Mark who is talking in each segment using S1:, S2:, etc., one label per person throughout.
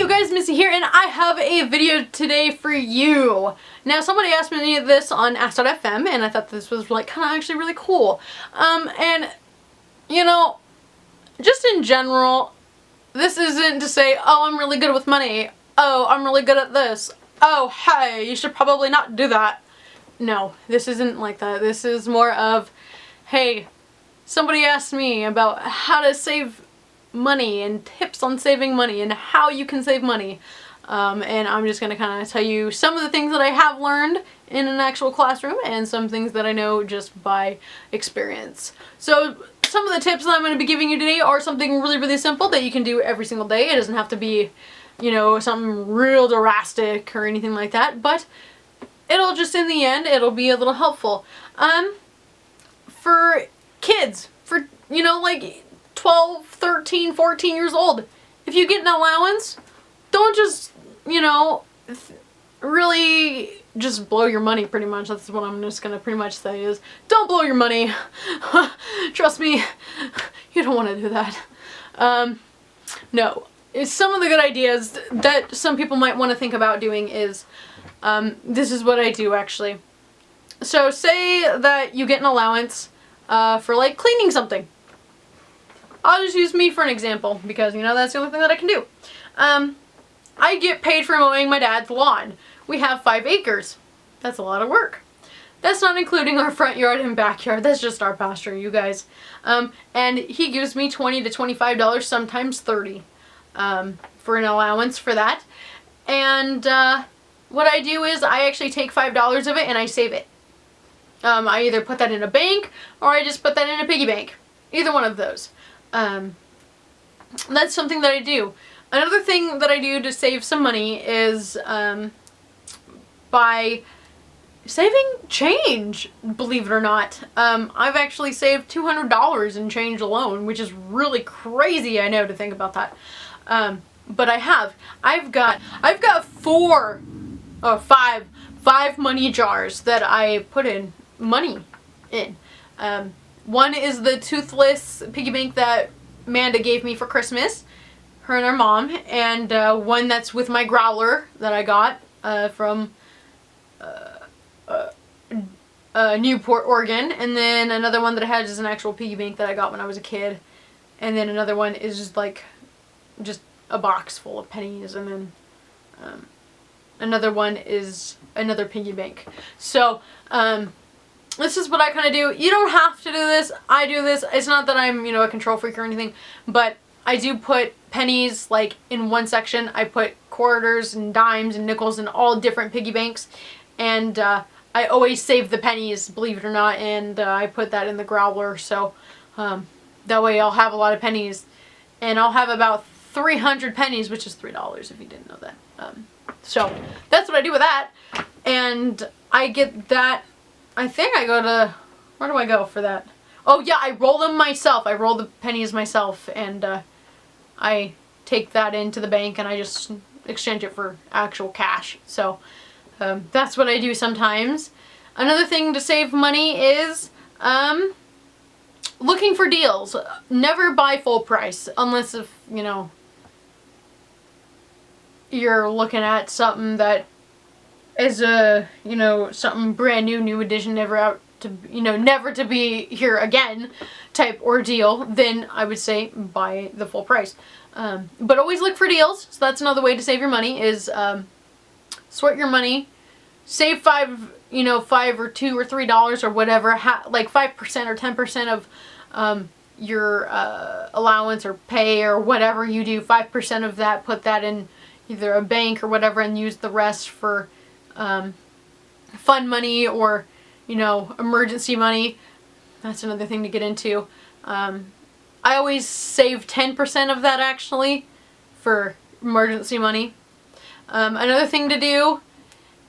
S1: you guys, Missy here, and I have a video today for you. Now, somebody asked me this on Ask.fm, and I thought this was like kind of actually really cool. And you know, just in general, this isn't to say, oh, I'm really good with money. Oh, I'm really good at this. Oh, hey, you should probably not do that. No, this isn't like that. This is more of, hey, somebody asked me about how to save money and tips on saving money and how you can save money. And I'm just going to kind of tell you some of the things that I have learned in an actual classroom and some things that I know just by experience. So some of the tips that I'm going to be giving you today are something really, really simple that you can do every single day. It doesn't have to be, you know, something real drastic or anything like that, but it'll just, in the end, it'll be a little helpful. For kids, for, you know, like 12, 13, 14 years old, if you get an allowance, don't just, you know, really just blow your money, pretty much. That's what I'm just gonna pretty much say is, don't blow your money. Trust me, you don't want to do that. No. Some of the good ideas that some people might want to think about doing is, this is what I do actually. So say that you get an allowance for like cleaning something. I'll just use me for an example because, you know, that's the only thing that I can do. I get paid for mowing my dad's lawn. We have 5 acres. That's a lot of work. That's not including our front yard and backyard. That's just our pasture, you guys. And he gives me $20 to $25, sometimes $30, for an allowance for that. And what I do is I actually take $5 of it and I save it. I either put that in a bank or I just put that in a piggy bank. Either one of those. That's something that I do. Another thing that I do to save some money is by saving change, believe it or not. I've actually saved $200 in change alone, which is really crazy, I know, to think about that. But I have. I've got 5 money jars that I put in money in. One is the toothless piggy bank that Amanda gave me for Christmas, her and her mom, and one that's with my growler that I got from Newport, Oregon, and then another one that I had is an actual piggy bank that I got when I was a kid, and then another one is just like just a box full of pennies, and then another one is another piggy bank. So this is what I kind of do. You don't have to do this. I do this. It's not that I'm, you know, a control freak or anything, but I do put pennies like in one section. I put quarters and dimes and nickels in all different piggy banks, and I always save the pennies, believe it or not, and I put that in the growler, so that way I'll have a lot of pennies, and I'll have about 300 pennies, which is $3 if you didn't know that. So that's what I do with that, and I get that. I think I go to, where do I go for that? Oh yeah, I roll them myself. I roll the pennies myself, and I take that into the bank and I just exchange it for actual cash. So that's what I do sometimes. Another thing to save money is looking for deals. Never buy full price unless if, you know, you're looking at something that is a, you know, something brand new edition, never out to, you know, never to be here again type ordeal, then I would say buy the full price. But always look for deals. So that's another way to save your money is sort your money, save $5 or $2 or $3 or whatever, like 5% or 10% of your allowance or pay or whatever you do. 5% of that, put that in either a bank or whatever, and use the rest for fun money or, you know, emergency money. That's another thing to get into. I always save 10% of that actually for emergency money. Another thing to do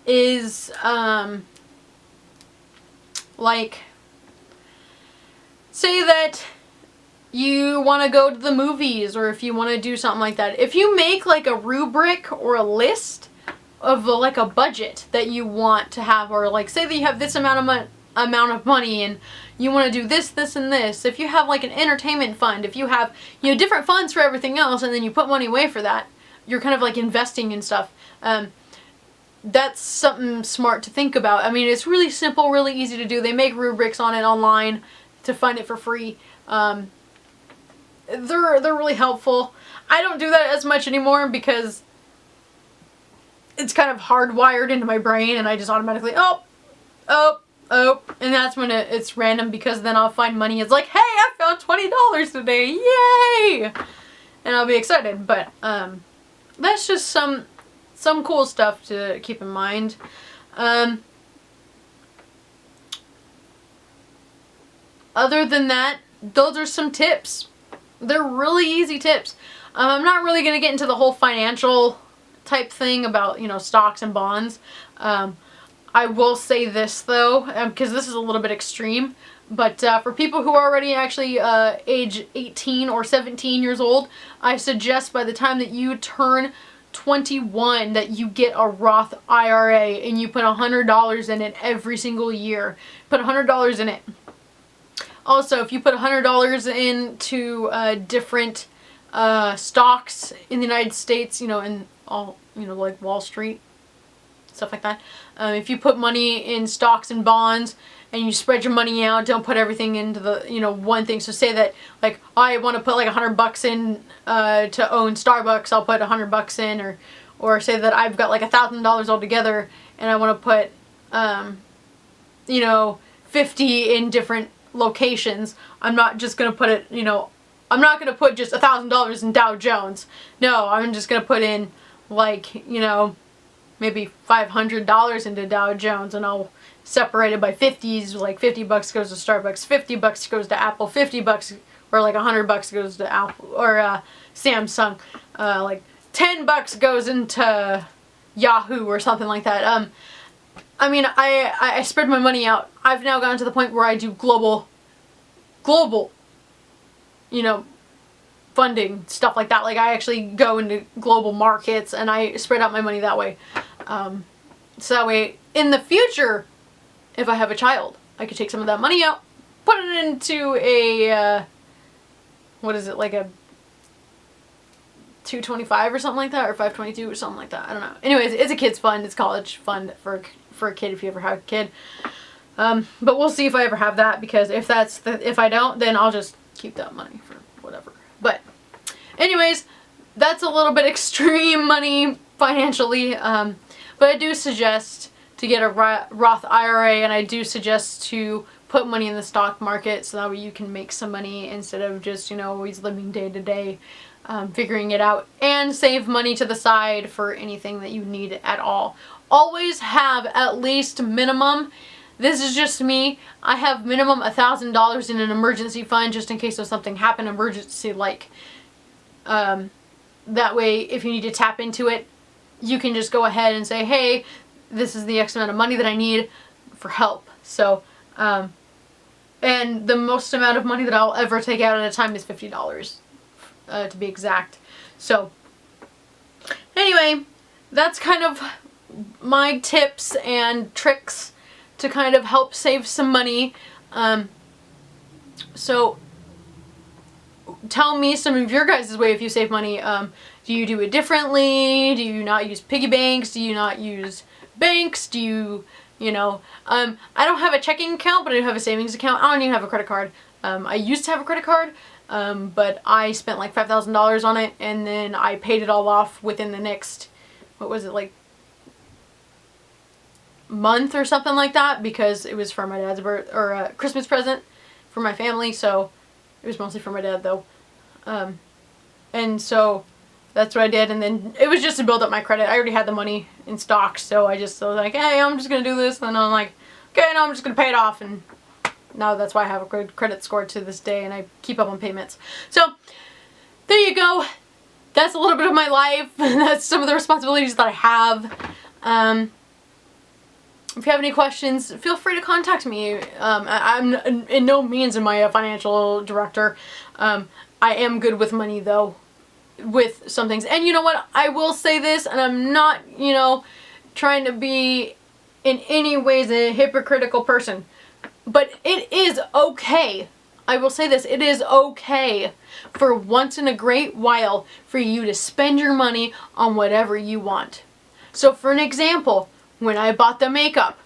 S1: is like, say that you want to go to the movies, or if you want to do something like that. If you make like a rubric or a list of like a budget that you want to have, or like say that you have this amount of money and you want to do this, this, and this. If you have like an entertainment fund, if you have, you know, different funds for everything else, and then you put money away for that, you're kind of like investing in stuff. That's something smart to think about. I mean, it's really simple, really easy to do. They make rubrics on it online to find it for free. They're really helpful. I don't do that as much anymore because it's kind of hardwired into my brain, and I just automatically, oh, and that's when it's random, because then I'll find money. It's like, hey, I found $20 today, yay! And I'll be excited. But that's just some cool stuff to keep in mind. Other than that, those are some tips. They're really easy tips. I'm not really going to get into the whole financial type thing about, you know, stocks and bonds. I will say this though, because this is a little bit extreme, but for people who are already actually age 18 or 17 years old, I suggest by the time that you turn 21 that you get a Roth IRA and you put $100 in it every single year. Put $100 in it. Also, if you put $100 into different stocks in the United States, you know, in all, you know, like Wall Street, stuff like that. If you put money in stocks and bonds and you spread your money out, don't put everything into the, you know, one thing. So say that, like, I want to put like $100 in to own Starbucks, I'll put $100 in, or say that I've got like $1,000 altogether and I want to put, you know, 50 in different locations. I'm not just going to put it, you know, I'm not going to put just $1,000 in Dow Jones. No, I'm just going to put in like, you know, maybe $500 into Dow Jones, and I'll separate it by 50s, like $50 goes to Starbucks, $50 goes to Apple, $50 or like $100 goes to Apple or Samsung, like $10 goes into Yahoo or something like that. I mean, I spread my money out. I've now gotten to the point where I do global, you know, funding, stuff like that. Like, I actually go into global markets and I spread out my money that way. So that way, in the future, if I have a child, I could take some of that money out, put it into a, what is it, like a 225 or something like that, or 522 or something like that. I don't know. Anyways, it's a kid's fund. It's college fund for a kid if you ever have a kid. But we'll see if I ever have that, because if I don't, then I'll just keep that money for whatever. But anyways, that's a little bit extreme money financially. But I do suggest to get a Roth IRA, and I do suggest to put money in the stock market so that way you can make some money instead of just, you know, always living day to day, figuring it out, and save money to the side for anything that you need at all. Always have at least minimum, this is just me, I have minimum $1,000 in an emergency fund just in case there's something happen, emergency like. That way if you need to tap into it, you can just go ahead and say, hey, this is the X amount of money that I need for help. So, and the most amount of money that I'll ever take out at a time is $50, to be exact. So, anyway, that's kind of my tips and tricks to kind of help save some money. So, tell me some of your guys' way if you save money. Do you do it differently? Do you not use piggy banks? Do you not use banks? Do you, you know, I don't have a checking account, but I do have a savings account. I don't even have a credit card. I used to have a credit card, but I spent like $5,000 on it, and then I paid it all off within the next, what was it, like month or something like that, because it was for my dad's birth or Christmas present for my family. So it was mostly for my dad though. And so that's what I did, and then it was just to build up my credit. I already had the money in stocks, so I just was like, hey, I'm just gonna do this, and I'm like, okay, no, I'm just gonna pay it off, and now that's why I have a good credit score to this day, and I keep up on payments. So there you go. That's a little bit of my life. That's some of the responsibilities that I have. If you have any questions, feel free to contact me. I'm in no means am I a financial director. I am good with money though, with some things. And you know what? I will say this, and I'm not, you know, trying to be in any ways a hypocritical person, but it is okay. I will say this, it is okay for once in a great while for you to spend your money on whatever you want. So for an example, when I bought the makeup,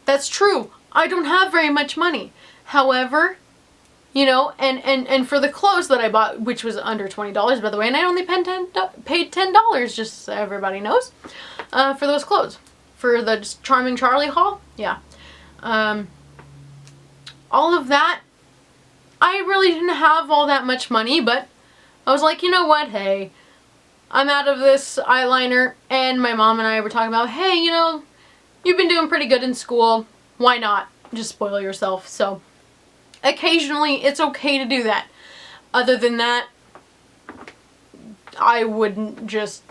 S1: that's true, I don't have very much money. However, you know, and for the clothes that I bought, which was under $20 by the way, and I only paid $10, just so everybody knows, for those clothes. For the Charming Charlie haul, yeah. All of that, I really didn't have all that much money, but I was like, you know what, hey, I'm out of this eyeliner, and my mom and I were talking about, hey, you know, you've been doing pretty good in school, why not just spoil yourself? So occasionally it's okay to do that. Other than that, I wouldn't just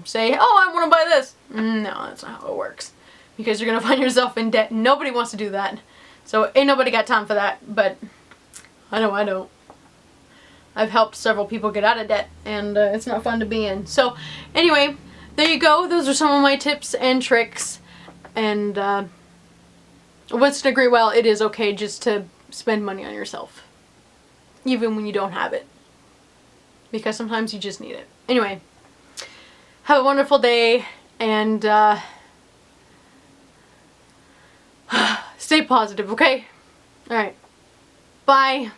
S1: say, oh, I want to buy this. No, that's not how it works. Because you're going to find yourself in debt. Nobody wants to do that. So ain't nobody got time for that. But I know I don't. I've helped several people get out of debt. And it's not fun to be in. So anyway, there you go. Those are some of my tips and tricks. And once in a great while, it is okay just to spend money on yourself. Even when you don't have it. Because sometimes you just need it. Anyway, have a wonderful day, and stay positive, okay? Alright. Bye.